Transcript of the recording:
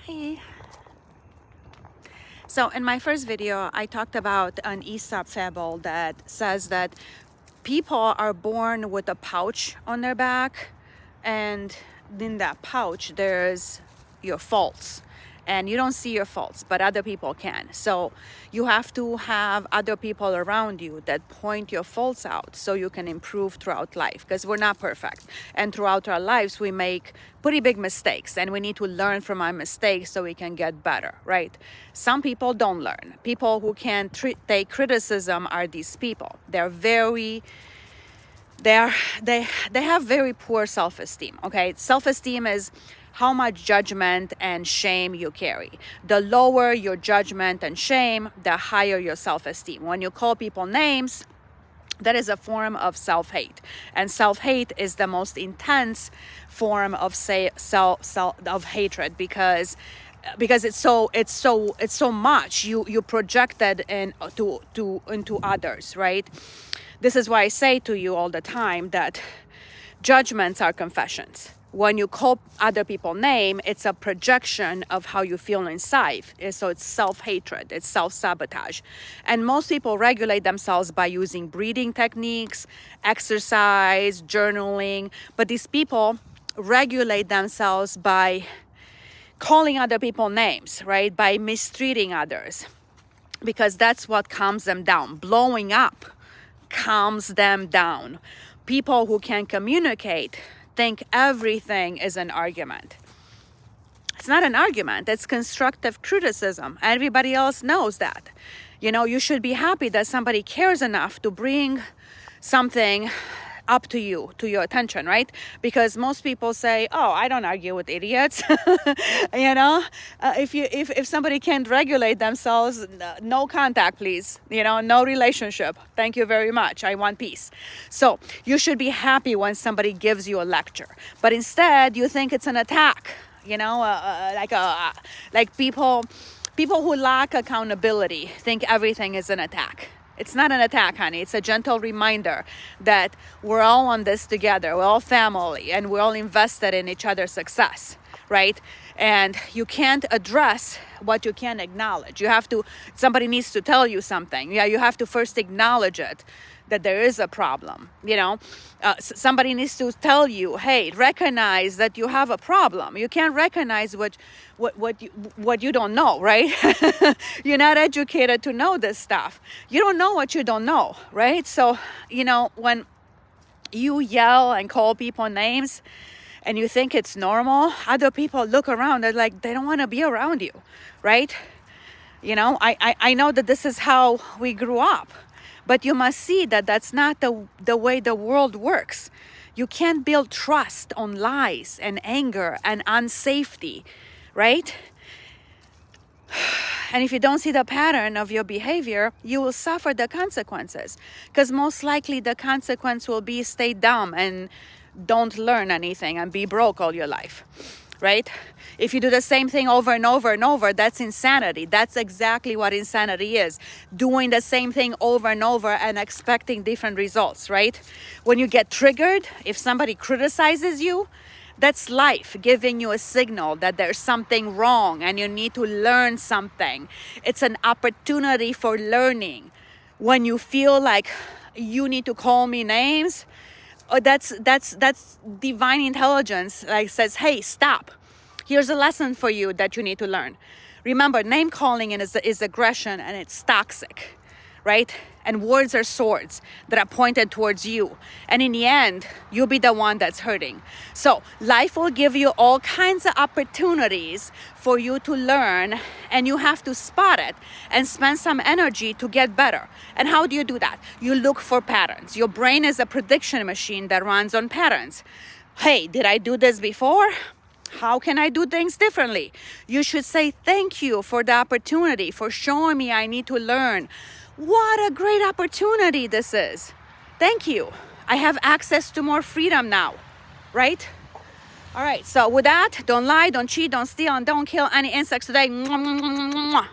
Hey. So in my first video, I talked about an Aesop fable that says that people are born with a pouch on their back, and in that pouch, there's your faults. And you don't see your faults, but other people can. So you have to have other people around you that point your faults out so you can improve throughout life, because we're not perfect. And throughout our lives, we make pretty big mistakes, and we need to learn from our mistakes so we can get better, right? Some people don't learn. People who can take criticism are these people. They have very poor self-esteem. Okay, self-esteem is how much judgment and shame you carry. The lower your judgment and shame, the higher your self-esteem. When you call people names, that is a form of self-hate, and self-hate is the most intense form of of hatred because it's so much you projected into others, right? This is why I say to you all the time that judgments are confessions. When you call other people name, it's a projection of how you feel inside. So it's self-hatred, it's self-sabotage. And most people regulate themselves by using breathing techniques, exercise, journaling. But these people regulate themselves by calling other people names, right? By mistreating others. Because that's what calms them down. Blowing up calms them down. People who can communicate think everything is an argument. It's not an argument, it's constructive criticism. Everybody else knows that. You know, you should be happy that somebody cares enough to bring something up to you, to your attention, right? Because most people say, oh, I don't argue with idiots. You know, if somebody can't regulate themselves, no contact, please. You know, no relationship. Thank you very much. I want peace. So you should be happy when somebody gives you a lecture, but instead you think it's an attack. You know, like people who lack accountability think everything is an attack. It's not an attack, honey. It's a gentle reminder that we're all on this together. We're all family, and we're all invested in each other's success, right? And you can't address what you can't acknowledge. Somebody needs to tell you something. Yeah, you have to first acknowledge it, that there is a problem. You know, somebody needs to tell you, hey, recognize that you have a problem. You can't recognize what you don't know, right? You're not educated to know this stuff. You don't know what you don't know, right? So, you know, when you yell and call people names and you think it's normal, other people look around, they're like, they don't want to be around you, right? You know, I know that this is how we grew up. But you must see that that's not the way the world works. You can't build trust on lies and anger and unsafety, right? And if you don't see the pattern of your behavior, you will suffer the consequences. Because most likely the consequence will be stay dumb and don't learn anything and be broke all your life, right? If you do the same thing over and over and over, that's insanity. That's exactly what insanity is. Doing the same thing over and over and expecting different results, right? When you get triggered, if somebody criticizes you, that's life giving you a signal that there's something wrong and you need to learn something. It's an opportunity for learning. When you feel like you need to call me names, that's divine intelligence, like says, hey, stop. Here's a lesson for you that you need to learn. Remember, name calling is aggression, and it's toxic, right? And words are swords that are pointed towards you. And in the end, you'll be the one that's hurting. So life will give you all kinds of opportunities for you to learn, and you have to spot it and spend some energy to get better. And how do you do that? You look for patterns. Your brain is a prediction machine that runs on patterns. Hey, did I do this before? How can I do things differently? You should say thank you for the opportunity, for showing me I need to learn. What a great opportunity this is. Thank you. I have access to more freedom now, right? All right, so with that, don't lie, don't cheat, don't steal, and don't kill any insects today. Mwah, mwah, mwah, mwah.